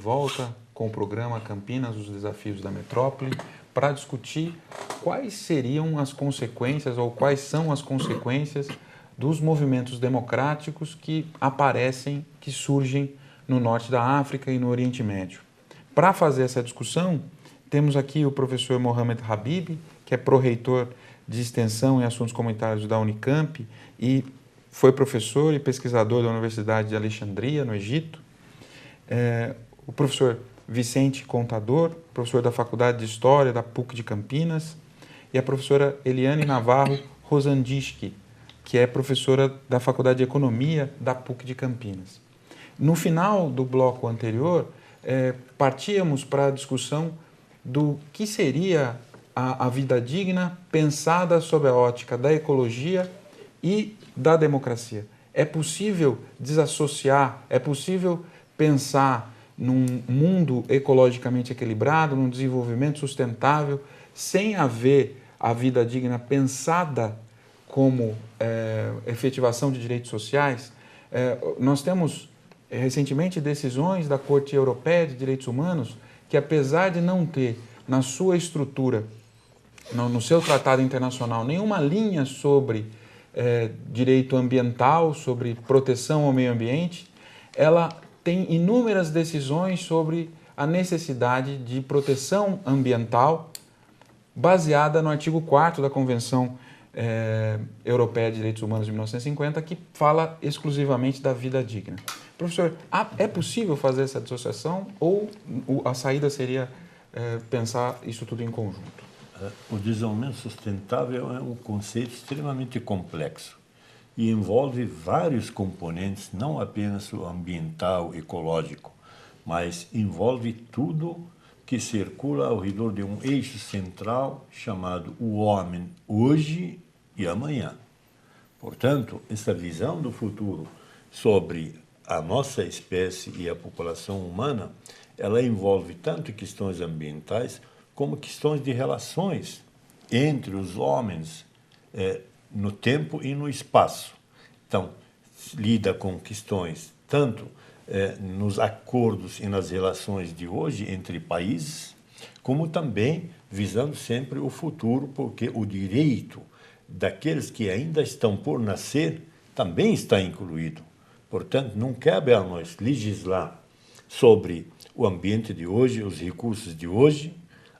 volta com o programa Campinas, os desafios da metrópole, para discutir quais seriam as consequências ou quais são as consequências dos movimentos democráticos que aparecem, que surgem no norte da África e no Oriente Médio. Para fazer essa discussão, temos aqui o professor Mohamed Habib, que é pró-reitor de Extensão e Assuntos Comunitários da Unicamp e foi professor e pesquisador da Universidade de Alexandria, no Egito. O professor Vicente Contador, professor da Faculdade de História da PUC de Campinas, e a professora Eliane Navarro Rosandischi, que é professora da Faculdade de Economia da PUC de Campinas. No final do bloco anterior, partíamos para a discussão do que seria a vida digna pensada sob a ótica da ecologia e da democracia. É possível desassociar, é possível pensar num mundo ecologicamente equilibrado, num desenvolvimento sustentável, sem haver a vida digna pensada como efetivação de direitos sociais. Nós temos recentemente decisões da Corte Europeia de Direitos Humanos que, apesar de não ter na sua estrutura, no seu tratado internacional, nenhuma linha sobre direito ambiental, sobre proteção ao meio ambiente, ela tem inúmeras decisões sobre a necessidade de proteção ambiental baseada no artigo 4º da Convenção Europeia de Direitos Humanos de 1950, que fala exclusivamente da vida digna. Professor, é possível fazer essa dissociação ou a saída seria pensar isso tudo em conjunto? O desenvolvimento sustentável é um conceito extremamente complexo e envolve vários componentes, não apenas o ambiental, ecológico, mas envolve tudo que circula ao redor de um eixo central chamado o homem hoje e amanhã. Portanto, essa visão do futuro sobre a nossa espécie e a população humana, ela envolve tanto questões ambientais como questões de relações entre os homens no tempo e no espaço. Então, lida com questões tanto nos acordos e nas relações de hoje entre países, como também visando sempre o futuro, porque o direito daqueles que ainda estão por nascer também está incluído. Portanto, não cabe a nós legislar sobre o ambiente de hoje, os recursos de hoje,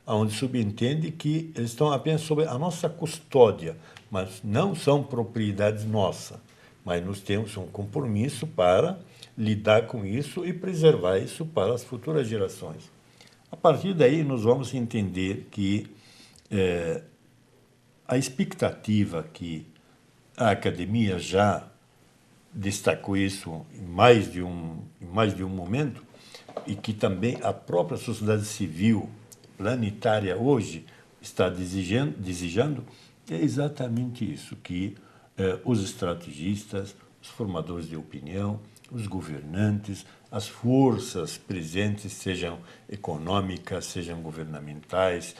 onde subentende que eles estão apenas sob a nossa custódia, mas não são propriedades nossas. Mas nós temos um compromisso para lidar com isso e preservar isso para as futuras gerações. A partir daí, nós vamos entender que a expectativa que a academia já destacou isso em mais de um momento, e que também a própria sociedade civil planetária hoje está desejando, é exatamente isso, que os estrategistas, os formadores de opinião, os governantes, as forças presentes, sejam econômicas, sejam governamentais,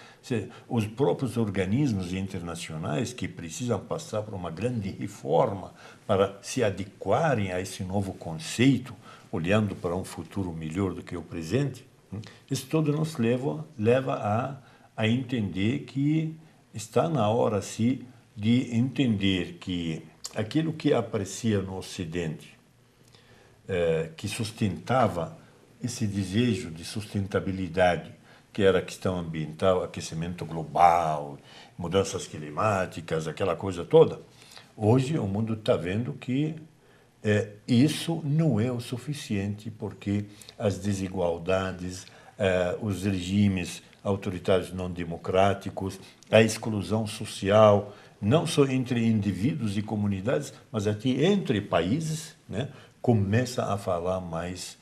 os próprios organismos internacionais que precisam passar por uma grande reforma para se adequarem a esse novo conceito, olhando para um futuro melhor do que o presente, isso tudo nos leva a entender que está na hora, sim, de entender que aquilo que aparecia no Ocidente, que sustentava esse desejo de sustentabilidade, que era a questão ambiental, aquecimento global, mudanças climáticas, aquela coisa toda, hoje o mundo está vendo que isso não é o suficiente, porque as desigualdades, os regimes autoritários não democráticos, a exclusão social, não só entre indivíduos e comunidades, mas até entre países, né, começa a falar mais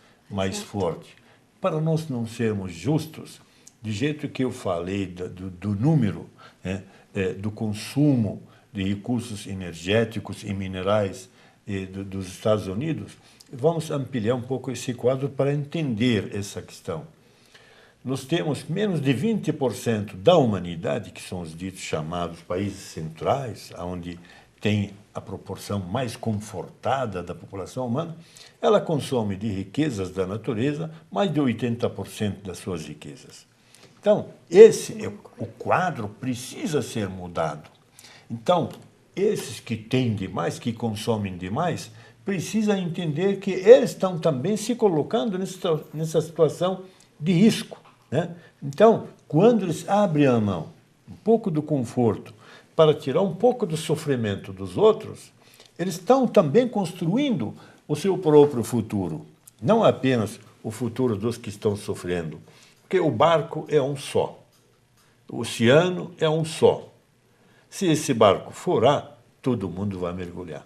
forte. Para nós não sermos justos, de jeito que eu falei do número, né, do consumo de recursos energéticos e minerais dos Estados Unidos, vamos ampliar um pouco esse quadro para entender essa questão. Nós temos menos de 20% da humanidade, que são os ditos chamados países centrais, onde tem a proporção mais confortada da população humana, ela consome de riquezas da natureza mais de 80% das suas riquezas. Então, o quadro precisa ser mudado. Então, esses que têm demais, que consomem demais, precisam entender que eles estão também se colocando nessa situação de risco, né? Então, quando eles abrem a mão um pouco do conforto para tirar um pouco do sofrimento dos outros, eles estão também construindo o seu próprio futuro, não apenas o futuro dos que estão sofrendo, porque o barco é um só, o oceano é um só. Se esse barco furar, todo mundo vai mergulhar.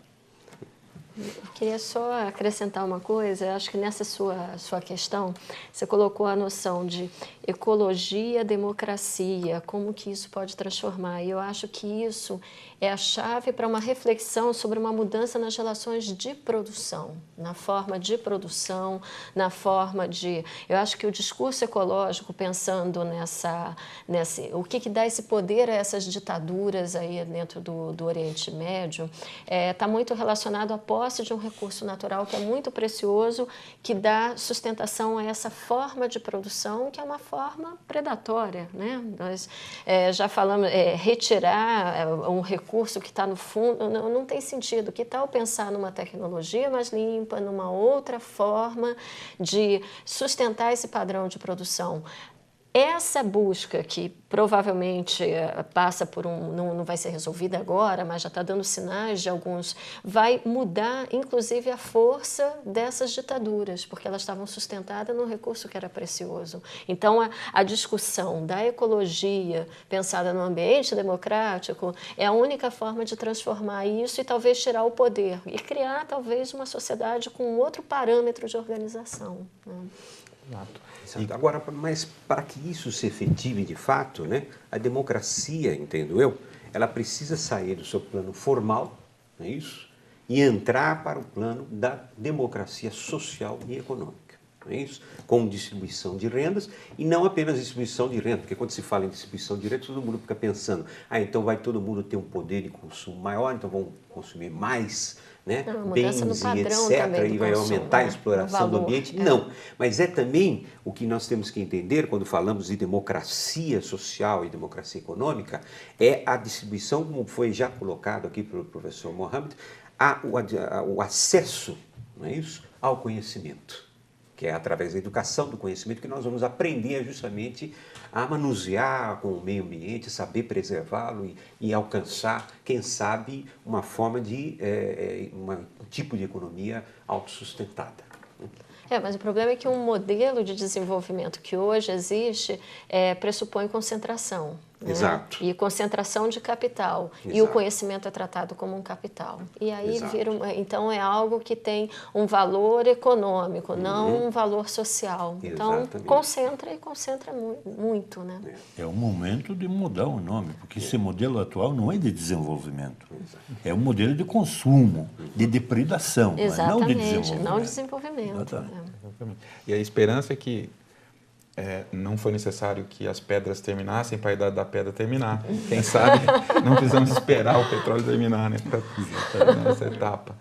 Eu queria só acrescentar uma coisa. Eu acho que nessa sua questão, você colocou a noção de ecologia, democracia, como que isso pode transformar. E eu acho que isso é a chave para uma reflexão sobre uma mudança nas relações de produção, na forma de produção, na forma de... Eu acho que o discurso ecológico, pensando o que dá esse poder a essas ditaduras aí dentro do Oriente Médio, está muito relacionado à posse de um recurso natural que é muito precioso, que dá sustentação a essa forma de produção, que é uma forma predatória, né? Nós já falamos, retirar um recurso que está no fundo, não tem sentido. Que tal pensar numa tecnologia mais limpa, numa outra forma de sustentar esse padrão de produção? Essa busca, que provavelmente passa por não vai ser resolvida agora, mas já está dando sinais de alguns, vai mudar, inclusive, a força dessas ditaduras, porque elas estavam sustentadas num recurso que era precioso. Então, a discussão da ecologia, pensada no ambiente democrático, é a única forma de transformar isso e talvez tirar o poder e criar, talvez, uma sociedade com outro parâmetro de organização, né? Exato. Agora, mas para que isso se efetive de fato, né, a democracia, entendo eu, ela precisa sair do seu plano formal, não é isso? E entrar para o plano da democracia social e econômica, não é isso? Com distribuição de rendas, e não apenas distribuição de renda, porque quando se fala em distribuição de renda, todo mundo fica pensando, então vai todo mundo ter um poder de consumo maior, então vão consumir mais, né, bens e etc., e vai aumentar a exploração do ambiente. Não, mas é também o que nós temos que entender quando falamos de democracia social e democracia econômica, é a distribuição, como foi já colocado aqui pelo professor Mohamed, o acesso, não é isso, ao conhecimento, que é através da educação do conhecimento que nós vamos aprender justamente a manusear com o meio ambiente, saber preservá-lo e alcançar, quem sabe, uma forma de, um tipo de economia autossustentada. Mas o problema é que um modelo de desenvolvimento que hoje existe pressupõe concentração. Né? Exato. E concentração de capital. Exato. E o conhecimento é tratado como um capital. E aí então é algo que tem um valor econômico, não um valor social. Então concentra muito, né? É o momento de mudar o nome, porque esse modelo atual não é de desenvolvimento. É um modelo de consumo, de depredação, mas não de desenvolvimento. Não de desenvolvimento. Exatamente. E a esperança é que não foi necessário que as pedras terminassem para a idade da pedra terminar. Quem sabe não precisamos esperar o petróleo terminar, né, nessa etapa.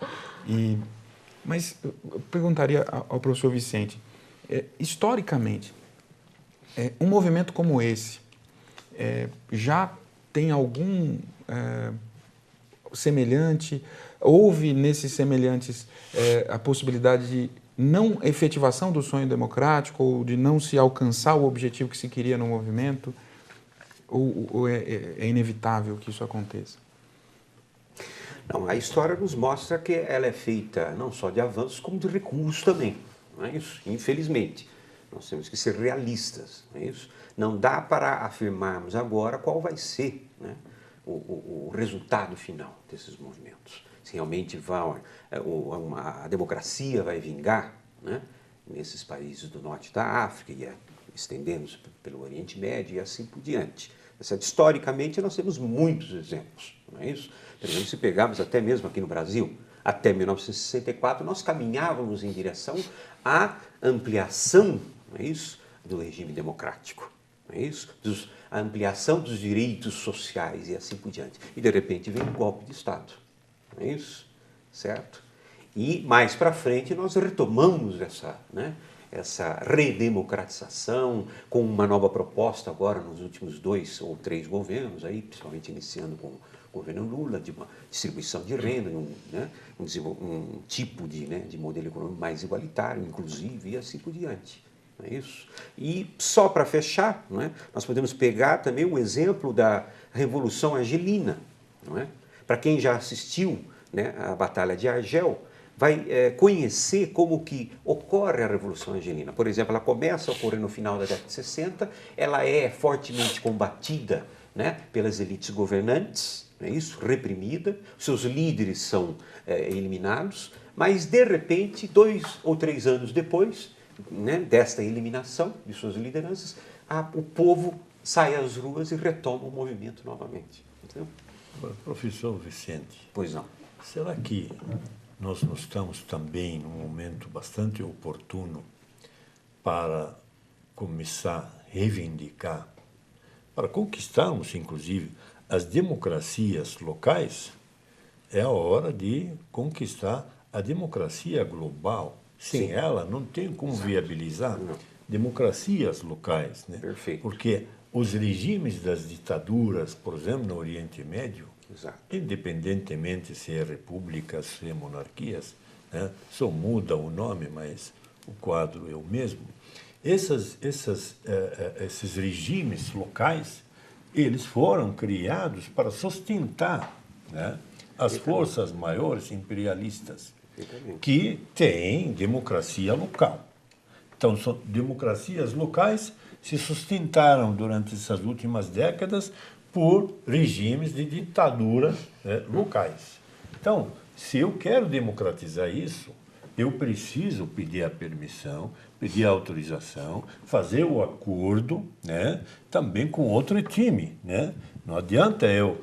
Mas eu perguntaria ao professor Vicente, historicamente, um movimento como esse já tem algum semelhante? Houve nesses semelhantes a possibilidade de não efetivação do sonho democrático ou de não se alcançar o objetivo que se queria no movimento? Ou é inevitável que isso aconteça? Não, a história nos mostra que ela é feita não só de avanços, como de recursos também. Não é isso? Infelizmente, nós temos que ser realistas. Não é isso? Não dá para afirmarmos agora qual vai ser, né, o resultado final desses movimentos. Se realmente a democracia vai vingar, né, nesses países do norte da África e estendendo-se pelo Oriente Médio e assim por diante. Historicamente, nós temos muitos exemplos, não é isso? Por exemplo, se pegarmos até mesmo aqui no Brasil, até 1964, nós caminhávamos em direção à ampliação, não é isso, do regime democrático, não é isso? A ampliação dos direitos sociais e assim por diante. E, de repente, vem um golpe de Estado. não é isso? Certo? E mais para frente nós retomamos essa redemocratização com uma nova proposta agora nos últimos 2 ou 3 governos, aí, principalmente iniciando com o governo Lula, de uma distribuição de renda, um tipo de modelo econômico mais igualitário, inclusive, e assim por diante. Não é isso? E só para fechar, não é? Nós podemos pegar também um exemplo da Revolução Argelina. Não é? Para quem já assistiu, né, à Batalha de Argel, vai conhecer como que ocorre a Revolução Argelina. Por exemplo, ela começa a ocorrer no final da década de 60, ela é fortemente combatida, né, pelas elites governantes, não é isso? Reprimida, seus líderes são eliminados, mas de repente, 2 ou 3 anos depois, né, desta eliminação de suas lideranças, o povo sai às ruas e retoma o movimento novamente. Entendeu? Professor Vicente, pois não. Será que nós não estamos também num momento bastante oportuno para começar a reivindicar, para conquistarmos, inclusive, as democracias locais? É a hora de conquistar a democracia global. Sem Sim. ela, não tem como Exato. viabilizar Não. democracias locais, né? Perfeito. Porque os regimes das ditaduras, por exemplo, no Oriente Médio, Exato. independentemente se é repúblicas, se é monarquias, né? Só muda o nome, mas o quadro é o mesmo. Esses regimes locais, eles foram criados para sustentar, né, as forças maiores imperialistas, que têm democracia local. Então, são democracias locais se sustentaram durante essas últimas décadas por regimes de ditadura, né, locais. Então, se eu quero democratizar isso, eu preciso pedir a permissão, pedir a autorização, fazer o acordo, né, também com outro time, né? Não adianta eu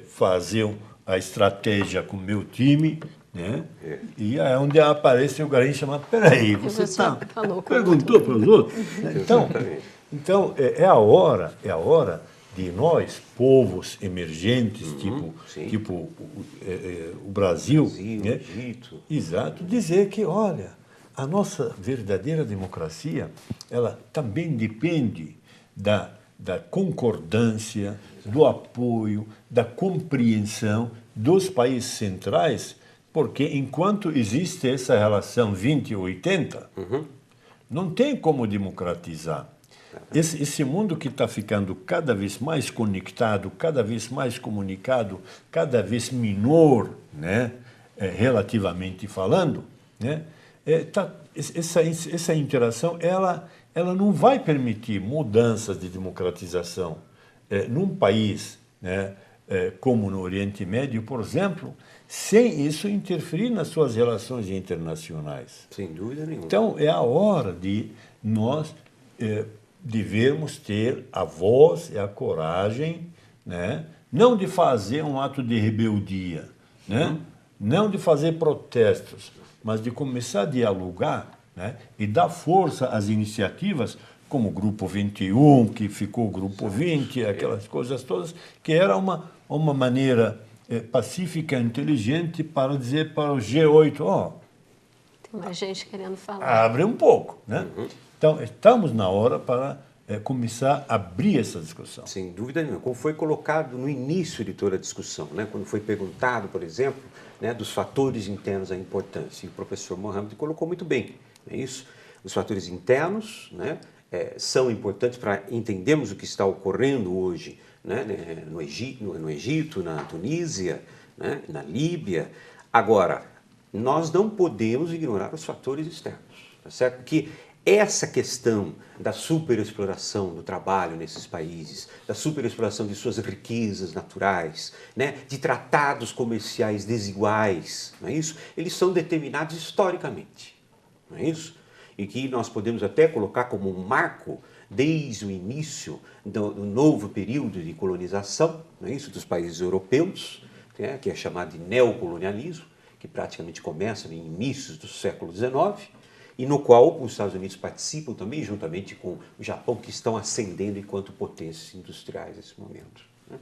fazer a estratégia com o meu time, né? E é onde aparece o garim chamado, peraí, você perguntou para os outros? Então é a hora de nós, povos emergentes, tipo o Brasil, né? Egito. Exato, dizer que, olha, a nossa verdadeira democracia, ela também depende da concordância, do apoio, da compreensão dos países centrais, porque enquanto existe essa relação 20-80, não tem como democratizar. Esse mundo que está ficando cada vez mais conectado, cada vez mais comunicado, cada vez menor, né, relativamente falando, né, essa interação ela não vai permitir mudanças de democratização. Num país, né, como no Oriente Médio, por exemplo, sem isso interferir nas suas relações internacionais. Sem dúvida nenhuma. Então, é a hora de nós devemos ter a voz e a coragem, né, não de fazer um ato de rebeldia, né, não de fazer protestos, mas de começar a dialogar, né, e dar força às iniciativas, como o Grupo 21, que ficou o Grupo 20, aquelas coisas todas, que era uma maneira pacífica, inteligente, para dizer para o G8, ó, tem mais gente querendo falar. abre um pouco, né? Então, estamos na hora para começar a abrir essa discussão. Sem dúvida nenhuma. Como foi colocado no início de toda a discussão, né? Quando foi perguntado, por exemplo, né, dos fatores internos à importância, e o professor Mohamed colocou muito bem, é isso? Os fatores internos, né, são importantes para entendermos o que está ocorrendo hoje, né, no Egito, na Tunísia, né, na Líbia. Agora, nós não podemos ignorar os fatores externos, tá certo? Porque essa questão da superexploração do trabalho nesses países, da superexploração de suas riquezas naturais, né, de tratados comerciais desiguais, não é isso? Eles são determinados historicamente, não é isso? E que nós podemos até colocar como um marco desde o início do novo período de colonização, não é isso, dos países europeus, né, que é chamado de neocolonialismo, que praticamente começa em inícios do século XIX, e no qual os Estados Unidos participam também, juntamente com o Japão, que estão ascendendo enquanto potências industriais nesse momento, né?